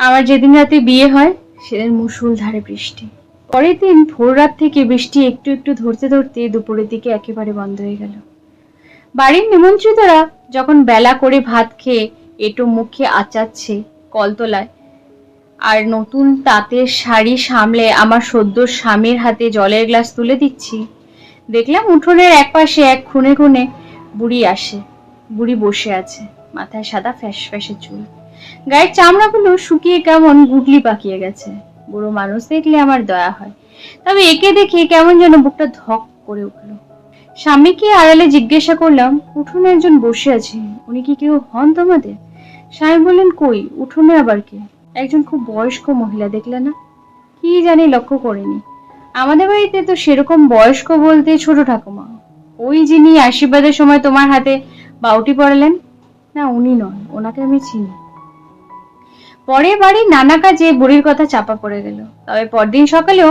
আমার যেদিন রাতে বিয়ে হয় সেদিন মুষলধারে বৃষ্টি। পরের দিন ভোর রাত থেকে বৃষ্টি একটু একটু ধরতে ধরতে দুপুরের দিকে একেবারে বন্ধ হয়ে গেল। বাড়ির নিমন্ত্রিতরা যখন বেলা করে ভাত খেয়ে এঁটো মুখে আচাচ্ছে কলতলায়, আর নতুন তাঁতের শাড়ি সামলে আমার সদ্য স্বামীর হাতে জলের গ্লাস তুলে দিচ্ছি, দেখলাম উঠোনের একপাশে এক খুনে খুনে বুড়ি আসে। বুড়ি বসে আছে, মাথায় সাদা ফ্যাস ফ্যাসে চুল, গায়ের চামড়াগুলো শুকিয়ে কেমন গুটলি পাকিয়ে গেছে। বুড়ো মানুষ দেখলে আমার দয়া হয়, তবে একে দেখে কেমন যেন বুকটা ধক করে উঠলো। স্বামীকে আড়ালে জিজ্ঞাসা করলাম, উঠোনে একজন বসে আছে, উনি কি কেউ হন তোমাদের? স্বামী বললেন, কই, উঠোনে আবার কে? একজন খুব বয়স্ক মহিলা, দেখলে না? কি জানি, লক্ষ্য করিনি। আমাদের বাড়িতে তো সেরকম বয়স্ক বলতে ছোট ঠাকুমা, ওই যিনি আশীর্বাদের সময় তোমার হাতে বাউটি পড়ালেন। না, উনি নন, ওনাকে আমি চিনি। পরের বাড়ির নানা কাজে বুড়ির কথা চাপা পড়ে গেল। তবে পরদিন সকালেও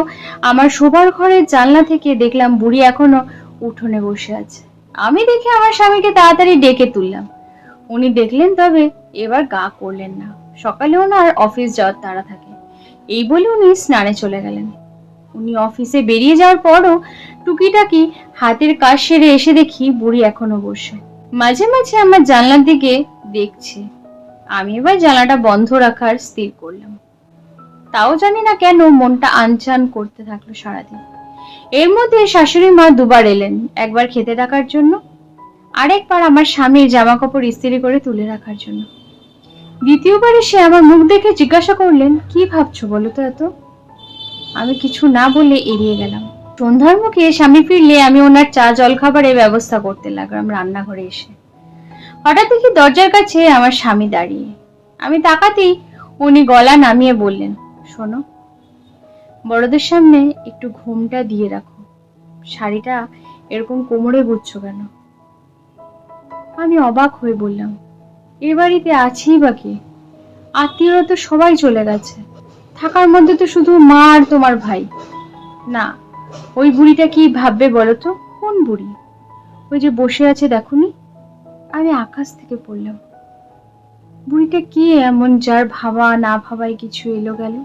আমার শোবার ঘরের জানলা থেকে দেখলাম বুড়ি এখনো উঠোনে বসে আছে। আমি দেখে আমার স্বামীকে তাড়াতাড়ি ডেকে তুললাম। উনি দেখলেন, তবে এবার গা করলেন না। সকালে ওনার অফিস যাওয়ার তাড়া থাকে, এই বলে উনি স্নানে চলে গেলেন। উনি অফিসে বেরিয়ে যাওয়ার পরও টুকিটাকি হাতের কাজ সেরে এসে দেখি বুড়ি এখনো বসে মাঝে মাঝে আমার জানলার দিকে দেখছে। আমি এবার জানলাটা বন্ধ রাখার স্থির করলাম। তাও জানি না কেন মনটা আনচান করতে থাকলো সারাদিন। এর মধ্যে শাশুড়ি মা দুবার এলেন, একবার খেতে ডাকার জন্য, আরেকবার আমার স্বামীর জামা কাপড় ইস্ত্রি করে তুলে রাখার জন্য। দ্বিতীয়বার এসে আমার মুখ দেখে জিজ্ঞাসা করলেন, কি ভাবছো বলো তো এত? আমি কিছু না বলে এড়িয়ে গেলাম। সন্ধ্যার মুখে স্বামী ফিরলে আমি ওনার চা জল খাবারের ব্যবস্থা করতে লাগলাম রান্নাঘরে এসে। হঠাৎ দেখি দরজার কাছে আমার স্বামী দাঁড়িয়ে। আমি তাকাতেই উনি গলা নামিয়ে বললেন, শোনো, বড়দের সামনে একটু ঘুমটা দিয়ে রাখো। শাড়িটা এরকম কোমরে গুচ্ছ কেন? আমি অবাক হয়ে বললাম, এ বাড়িতে আছেই বা কে? আত্মীয়রা তো সবাই চলে গেছে, থাকার মধ্যে তো শুধু মা আর তোমার ভাই। না, ওই বুড়িটা কি ভাববে বলো তো? কোন বুড়ি? ওই যে বসে আছে, দেখোনি? আমি আকাশ থেকে পড়লাম। বুড়িটা কি এমন যার ভাবা না ভাবাই কিছু এলো গেল?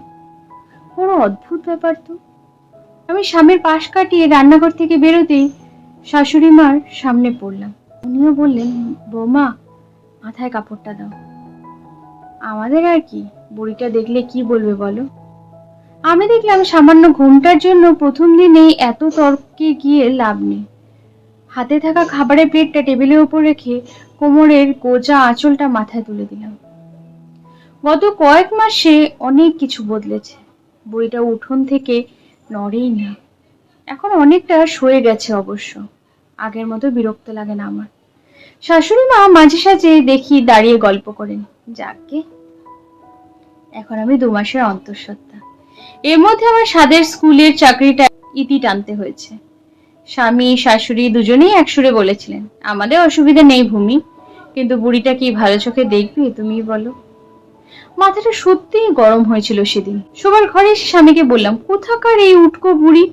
বড় অদ্ভুত ব্যাপার তো। আমি স্বামীর পাশ কাটিয়ে রান্নাঘর থেকে বেরোতেই শাশুড়ি মার সামনে পড়লাম। উনিও বললেন, বৌমা, মাথায় কাপড়টা দাও। আমাদের আর কি, বুড়িটা দেখলে কি বলবে বলো? আমি দেখলাম সামান্য ঘুমটার জন্য প্রথম দিনেই এত তর্কে গিয়ে লাভ নেই। হাতে থাকা খাবারের প্লেটটা টেবিলের উপর রেখে কোমরের গোজা আঁচলটা মাথায় তুলে দিলাম। গত কয়েক মাসে অনেক কিছু বদলেছে। বুড়িটা উঠোন থেকে নড়েই না, এখন অনেকটা সয়ে গেছে অবশ্য। আগের মতো বিরক্ত লাগে না আমার। শাশুড়ি মা মাঝে সাঝে দেখি দাঁড়িয়ে গল্প করেন। যাকে, এখন আমি 2 মাসের অন্তঃসত্ত্বা। এর মধ্যে আমার স্বাদের স্কুলের চাকরিটা ইতি টানতে হয়েছে। স্বামী শাশুড়ি দুজনেই একসুরে বলেছিলেন, আমাদের অসুবিধা নেই ভূমি, কিন্তু বুড়িটা কি ভালো চোখে দেখবি তুমি বলো? মাথাটা সত্যিই গরম হয়েছিল সেদিন। শোবার ঘরে এসে স্বামীকে বললাম, কোথাকার এই উটকো বুড়ি,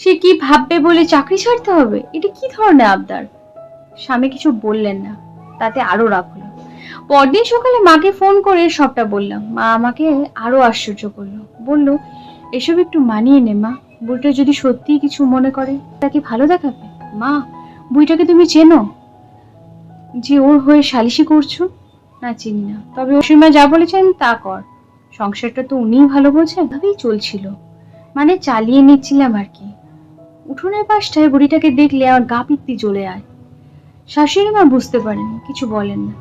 সে কি ভাববে বলে চাকরি ছাড়তে হবে? এটা কি ধরনের আবদার? স্বামী কিছু বললেন না, তাতে আরো রাগ হলো। পরদিন সকালে মাকে ফোন করে সবটা বললাম। মা আমাকে আরো আশ্চর্য করলো, বলল, এসব একটু মানিয়ে নে মা, বুড়িটা যদি সত্যিই কিছু মনে করে তাকে ভালো দেখাবে। মা, বুড়িটাকে তুমি চেনো যে ওর হয়ে সালিশি করছো? না, চিনি না, তবে অসীমা যা বলেছেন তা কর, সংসারটা তো উনিই ভালো বোঝেন। ভাবেই চলছিল, মানে চালিয়ে নিচ্ছিলাম আর কি। উঠোনের পাশটায় বুড়িটাকে দেখলে আমার গা পিত্তি জ্বলে আয়। শাশুড়ি মা বুঝতে পারেন, কিছু বলেন না।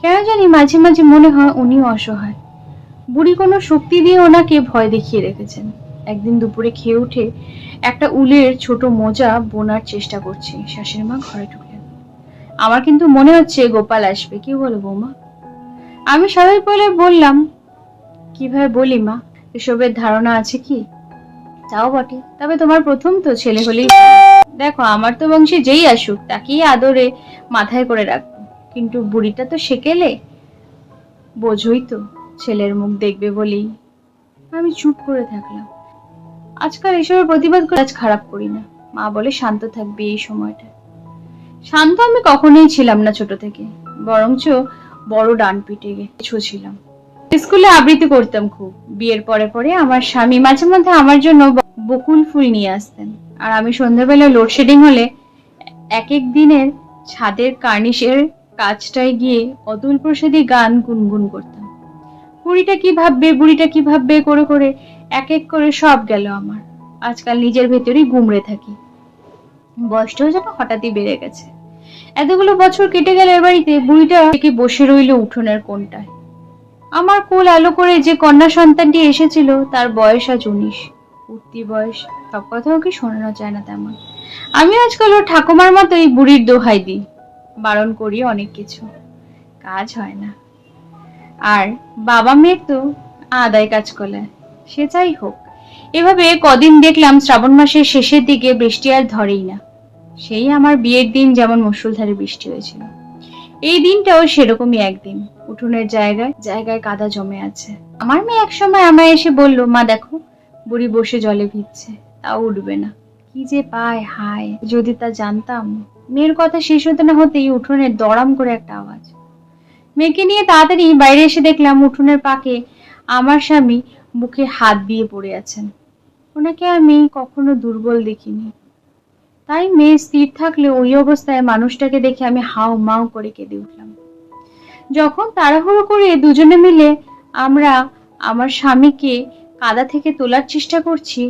কেন জানি মাঝে মাঝে মনে হয় উনিও অসহায়। বুড়ি কোনো শক্তি দিয়ে ওনাকে ভয় দেখিয়ে রেখেছেন। একদিন দুপুরে খেয়ে উঠে একটা উলের ছোট মোজা বোনার চেষ্টা করছি, শাশুড়ি মা ঘরে ঢুকলেন। আমার কিন্তু মনে হচ্ছে গোপাল আসবে। কি বলো বৌমা? আমি স্বাভাবিক বলে বললাম, কিভাবে বলি মা, এসবের ধারণা আছে কি? তাও বটে, তবে তোমার প্রথম তো, ছেলে হলেই দেখো, আমার তো বংশে যেই আসুক তাকেই আদরে মাথায় করে রাখবো, কিন্তু বুড়িটা তো সেকেলে, বোঝই তো, ছেলের মুখ দেখবে বলেই। আমি চুপ করে থাকলাম। আজকাল এসবের প্রতিবাদ করে আজ খারাপ করি না। মা বলে শান্ত থাকবি এই সময়টা। শান্ত আমি কখনোই ছিলাম না ছোট থেকে, বরঞ্চ বড় ডান পিটে গেছো ছিলাম। স্কুলে আবৃত্তি করতাম খুব। বিয়ের পরে পরে আমার স্বামী মাঝে মধ্যে আমার জন্য বকুল ফুল নিয়ে আসতেন, আর আমি সন্ধ্যাবেলা লোডশেডিং হলে এক এক দিনের ছাদের কার্নিশের কাজটায় গিয়ে অতুল প্রসাদী গান গুনগুন করতাম। বুড়িটা কি ভাববে, বুড়িটা কি ভাববে করে করে এক এক করে সব গেল আমার। আজকাল নিজের ভেতরেই গুমড়ে থাকি। বয়সটাও যেন হঠাৎই বেড়ে গেছে। এতগুলো বছর কেটে গেল এ বাড়িতে, বুড়িটা কি বসে রইল উঠোনের কোণটায়। আমার কোল আলো করে যে কন্যা সন্তানটি এসেছিল তার বয়স আজ 19। উঠতি বয়স, সব কথাও কি শোনানো যায় না তেমন। আমি আজকাল ওর ঠাকুমার মতোই বুড়ির দোহাই দিই, বারণ করি অনেক কিছু, কাজ হয় না। আর বাবা মেয়ের তো আদায় কাজ করলে সে যাই হোক। এভাবে কদিন দেখলাম শ্রাবণ মাসের শেষের দিকে বৃষ্টি আর ধরেই না। সেই আমার বিয়ের দিন যেমন মুষলধারে বৃষ্টি হয়েছিল, এই দিনটাও সেরকমই একদিন। উঠোনের জায়গায় জায়গায় কাদা জমে আছে। আমার মেয়ে একসময় আমায় এসে বলল, মা দেখো বুড়ি বসে জলে ভিজছে, তাও উঠবে না। কি যে পায় হায়, যদি তা জানতাম। মেয়ের কথা শেষ হতে না হতেই উঠোনে দড়াম করে একটা আওয়াজ। মেয়েকে নিয়ে তাড়াতাড়ি বাইরে এসে দেখলাম উঠোনের পাকে আমার স্বামী বুকে হাত দিয়ে পড়ে আছেন। ওনাকে আমি কখনো দুর্বল দেখিনি, তাই মেয়ে স্থির থাকলে ওই অবস্থায় মানুষটাকে দেখে আমি হাউ মাউ করে কেঁদে উঠলাম। যখন তাড়াহুড়ো করে দুজনে মিলে আমরা আমার স্বামীকে কাদা থেকে তোলার চেষ্টা করছি,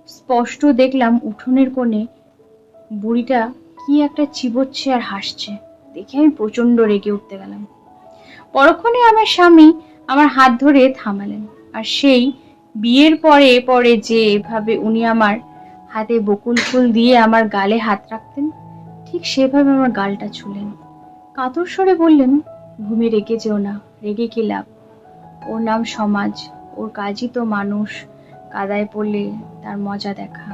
স্পষ্ট দেখলাম উঠোনের কোণে বুড়িটা কি একটা চিবোচ্ছে আর হাসছে। দেখে আমি প্রচন্ড রেগে উঠতে গেলাম। পরক্ষণে আমার স্বামী আমার হাত ধরে থামালেন, আর সেই বিয়ের পরে পরে যে এভাবে উনি আমার হাতে বকুল ফুল দিয়ে আমার গালে হাত রাখতেন, ঠিক সেভাবে আমার গালটা ছুলেন। কাতর স্বরে বললেন, ঘুমে রেগে যেও না, রেগে কি লাভ? ওর নাম সমাজ, ওর কাজই তো মানুষ কাদায় পড়লে তার মজা দেখা।